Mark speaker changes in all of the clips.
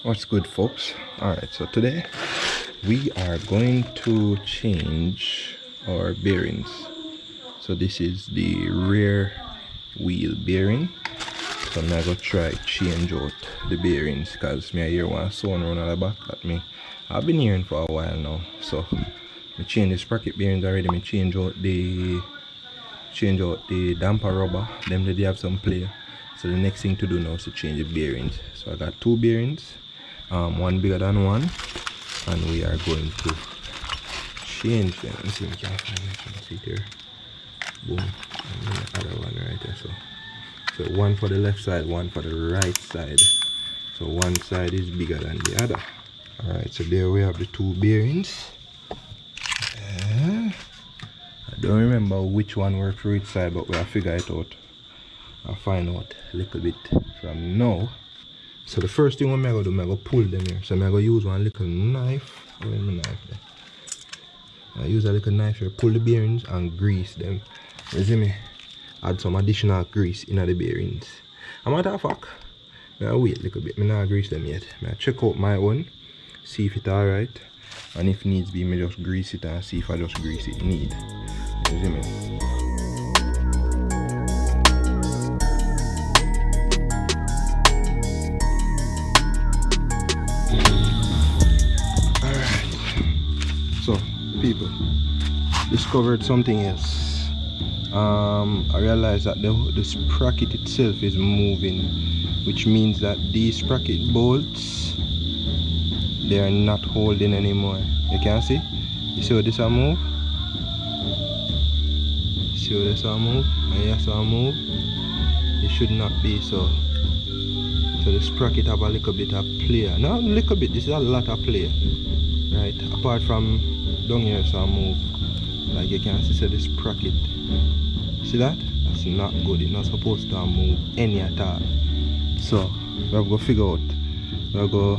Speaker 1: What's good, folks? Alright, so today we are going to change our bearings. So this is the rear wheel bearing. So I'm going to try change out the bearings because I hear one sound run at the back at me. I've been hearing for a while now. So I change the sprocket bearings already. I change out the damper rubber. Them they have some play. So the next thing to do now is to change the bearings. So I got two bearings. One bigger than one, and we are going to change them. Let's see if we can find it. See here. Boom. And then the other one right there. So one for the left side, one for the right side. So one side is bigger than the other. Alright, so there we have the two bearings. I don't remember which one works for each side, but we'll figure it out. I'll find out a little bit from now. So the first thing I'm going to do, I'm going to pull them here. So I'm going to use one little knife. Where's my knife there? I use a little knife here, pull the bearings and grease them. You see me? Add some additional grease in the bearings. I'm matter of fact, I'm going to wait a little bit. I'm not grease them yet. I'm going to check out my one, see if it's alright. And if needs be, I just grease it and see if I just grease it need. You see me? People, discovered something else. I realized that the sprocket itself is moving, which means that these sprocket bolts, they are not holding anymore. You can see? You see how this will move? See how this will move? And yes, will move. It should not be so. So the sprocket have a little bit of play. Not a little bit, this is a lot of play. Right? Apart from down here, so I move. Like you can see, so this sprocket. See that? That's not good. It's not supposed to move any at all. So we have to figure out. We have to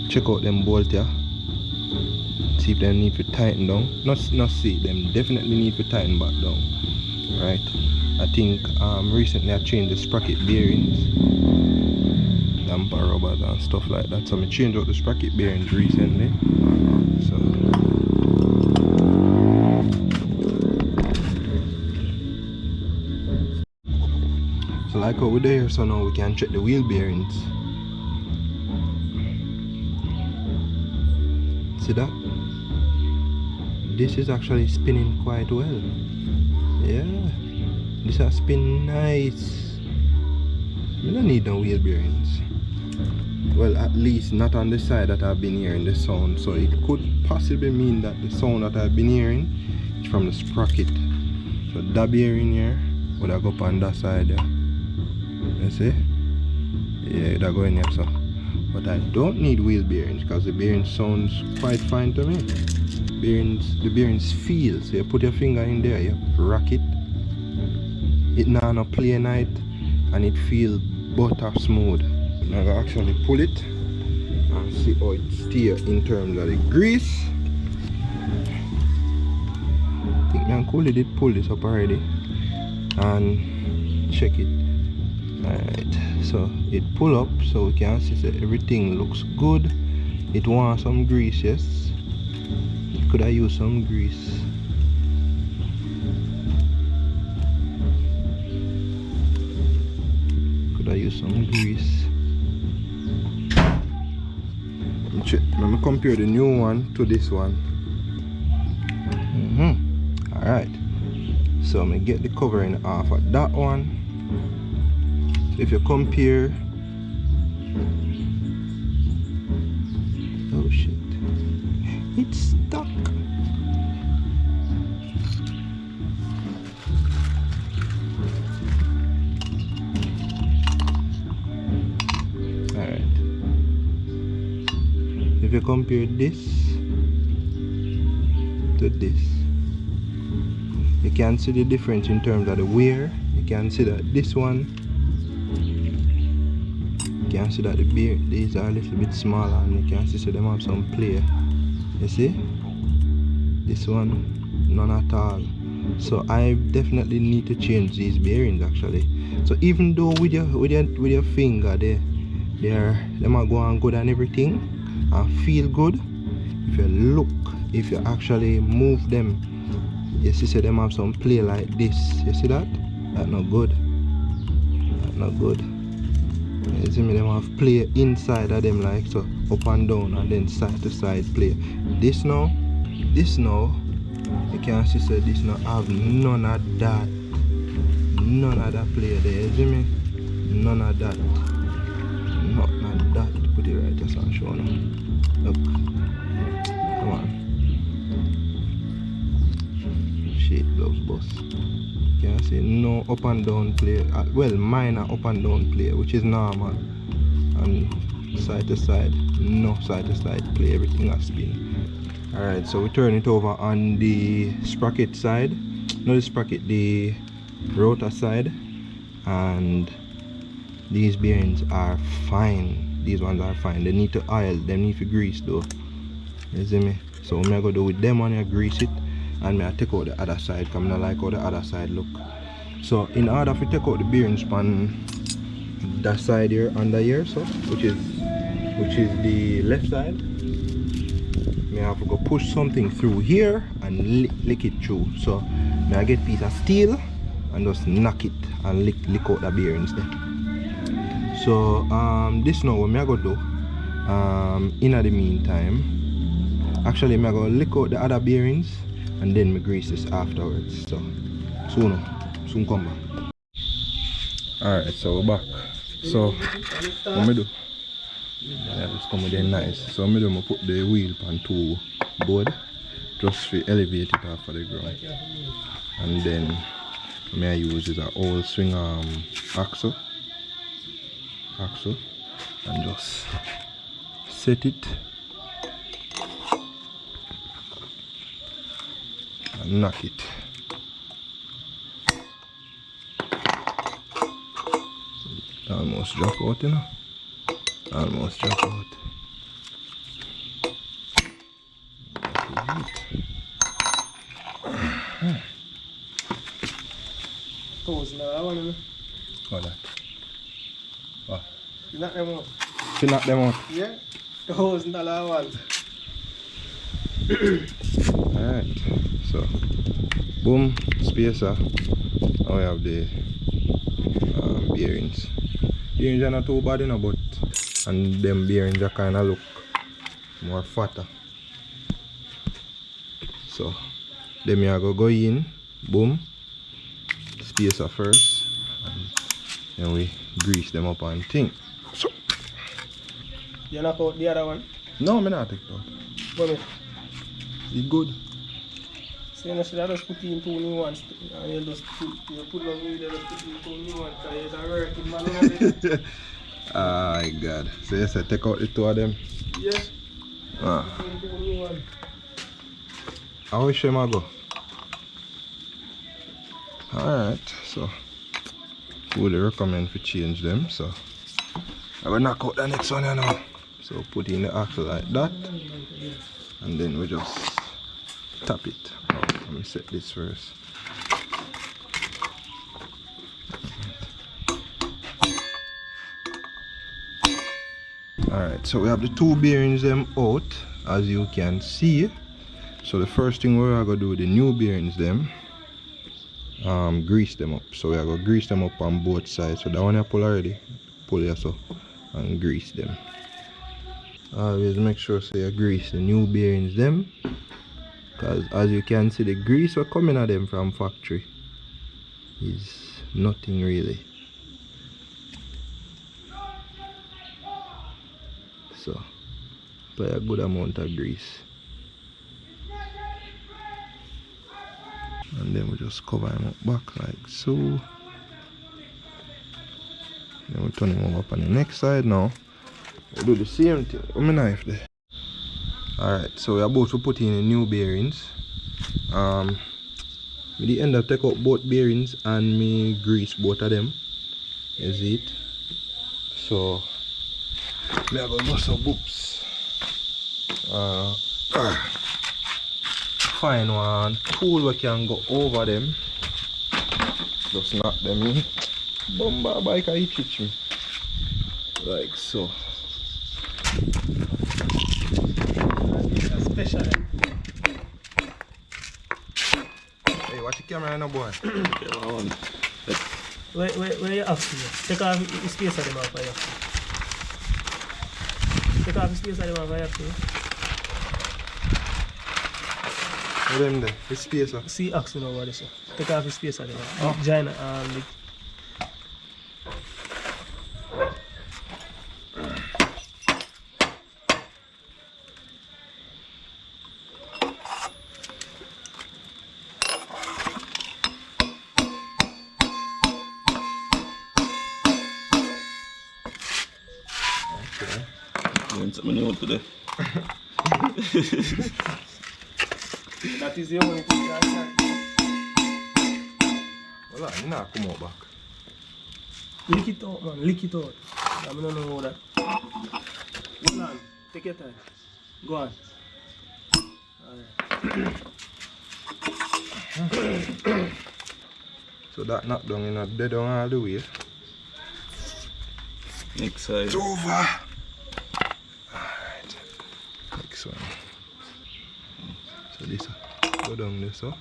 Speaker 1: check out them bolts here. See if they need to tighten down. Not see them definitely need to tighten back down. Right? I think recently I changed the sprocket bearings, damper rubbers and stuff like that. So I changed out the sprocket bearings recently. So like how we do here, so now we can check the wheel bearings. See that? This is actually spinning quite well. Yeah, this has spin nice. We don't need no wheel bearings. Well, at least not on the side that I've been hearing the sound. So it could possibly mean that the sound that I've been hearing is from the sprocket. So that bearing here would I go up on that side there. You see? Yeah, that go in here, so. But I don't need wheel bearings because the bearing sounds quite fine to me. The bearings feel. So you put your finger in there, you rock it. It now play night and it feels butter smooth. Now I actually pull it and see how it steers in terms of the grease. I think I coolly did pull this up already and check it. Alright, so it pull up so we can see that everything looks good. It wants some grease, yes. Could I use some grease? Could I use some grease? Let me compare the new one to this one. Alright, so I'm gonna get the covering off of that one. So if you compare, oh shit, it's stuck. Alright, if you compare this to this, you can see the difference in terms of the wear. You can see that this one, you can see that these are a little bit smaller, and you can see so them have some play. You see? This one, none at all. So I definitely need to change these bearings actually. So even though with your finger there, them are going good and everything and feel good. If you look, if you actually move them, you see them have some play like this. You see that? That's not good. That's not good. You see me, them have play inside of them like so, up and down and then side to side play. This now, you can see so this now have none of that. None of that play there, you see me? None of that. Nothing of that. Put it right just and show now. Look. Come on. Shit, gloves bust. You can see no up and down play. Well, minor up and down play, which is normal. And side to side, no side to side play, everything has spin. Alright, so we turn it over on the sprocket side. No, the sprocket, the rotor side. And these bearings are fine. These ones are fine. They need to oil, they need to grease though. You see me? So I'm gonna do with them on here, grease it. And I take out the other side because I don't like how the other side look. So in order to take out the bearing span that side here under here, so which is the left side, I have to go push something through here and lick it through. So I get a piece of steel and just knock it and lick out the bearings there. So this now what I go do in the meantime, actually I go lick out the other bearings and then I grease this afterwards. So soon come back. Alright, so we're back. So what I do? Yeah, just come with it nice. So what I do, I put the wheel on two board just to elevate it off of the ground. And then what I use is an old swing axle and just set it and knock it. Almost drop out, you know. Almost drop out.
Speaker 2: $1,000.
Speaker 1: What that? What?
Speaker 2: You knock them out.
Speaker 1: You knock them out?
Speaker 2: Yeah. $1,000 one.
Speaker 1: Alright. So boom, spacer. Now we have the bearings. Bearings are not too bad, you know, but and them bearings are kinda look more fatter. So them here go in, boom, spacer first, and then we grease them up and thing. So
Speaker 2: You knock out the other one?
Speaker 1: no, I'm not take it out.
Speaker 2: What?
Speaker 1: It's good.
Speaker 2: So you should just put in 2 new ones and you just put them in there, just put in 2 new ones because you're working man.
Speaker 1: Ah, God. So you said take out the 2 of them?
Speaker 2: Yeah.
Speaker 1: Ah.
Speaker 2: Put in 2 new ones.
Speaker 1: How wish them I go? Alright, so would recommend to change them, so I will knock out the next one now. So put in the axle like that and then we just tap it. Oh, let me set this first. Alright, so we have the 2 bearings them out as you can see. So the first thing we're gonna do with the new bearings them, grease them up. So we're gonna grease them up on both sides. So that one I pull already, pull it so and grease them. Always make sure so you grease the new bearings them, because as you can see the grease we're coming at them from factory is nothing really. So apply a good amount of grease. And then we just cover him up back like so. Then we turn him over up on the next side now. We'll do the same thing with my knife there. Alright, so we are about to put in the new bearings. We end up take out both bearings and me grease both of them. You see it? So we are going to do some boops. Find one tool we can go over them. Just knock them in. Bomba bike I teach me. Like so.
Speaker 2: That's special.
Speaker 1: Hey, watch the camera now, boy.
Speaker 2: Where you have to? Take off the space of them off for you. Take off the space of them off for you.
Speaker 1: What them there? The spacer.
Speaker 2: See oxygen over this. Take off the space of them. Oh. Giant the
Speaker 3: Doing something new today.
Speaker 2: That is the only thing I can.
Speaker 1: Well, you not come out back.
Speaker 2: Lick it out, man. Lick it out. I don't know how that. Hold on. Take your time. Go on. Alright.
Speaker 1: So that knocked down, you know, dead on all the way.
Speaker 3: Next side.
Speaker 1: It's over. Alright. Next one. So this go down there, so.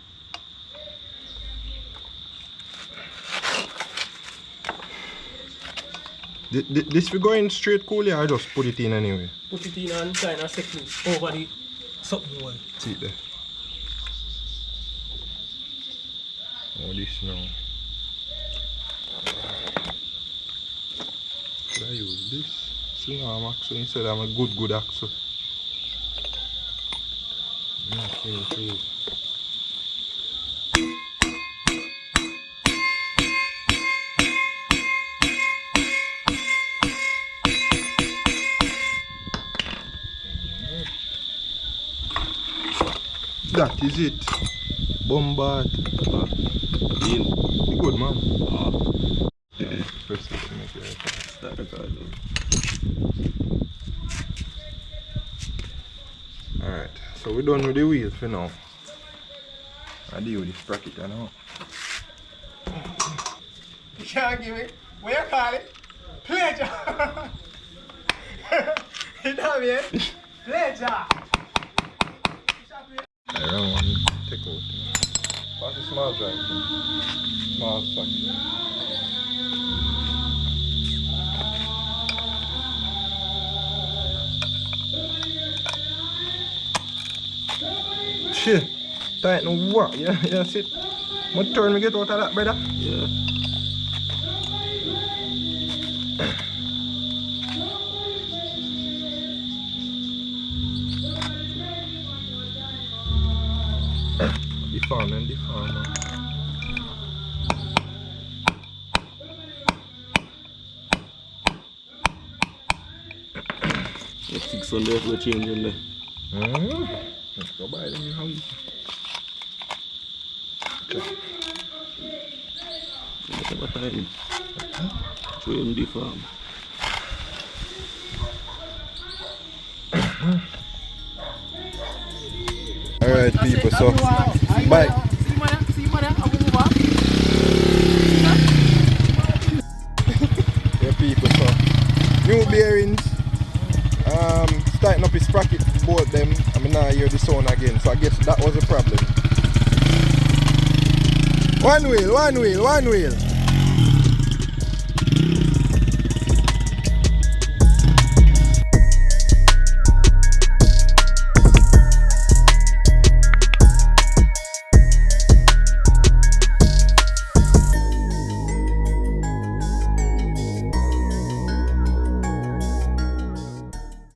Speaker 1: This we going straight cool here or just put it in anyway?
Speaker 2: Put it in and kind of set it over the something wall.
Speaker 1: See it there. Oh, this now. Should I use this? See now I'm axle instead I'm a good axle. Okay. That is it. Bombard.
Speaker 3: In.
Speaker 1: You good, man?
Speaker 3: Yeah.
Speaker 1: Press it to make it right.
Speaker 3: Start recording.
Speaker 1: Alright, so we're done with the wheel for now. I deal with the sprocket now.
Speaker 2: You can't give it. What you call it? Pleasure. You know me? Pleasure.
Speaker 1: I don't want to take out. Pass the small drive. Small socket. Shit. Tighten what? Yeah, sit. What turn we get out of that, brother?
Speaker 3: Yeah.
Speaker 1: Deform and deform, man.
Speaker 3: Yeah, 600 for the change in there.
Speaker 1: Let's go buy them in house. Okay.
Speaker 3: Whatever time. Show him the farm.
Speaker 1: Alright people, so bye. Yeah people, so new bearings, starting up his sprocket, both them, I mean now hear the sound again, so I guess that was a problem. One wheel.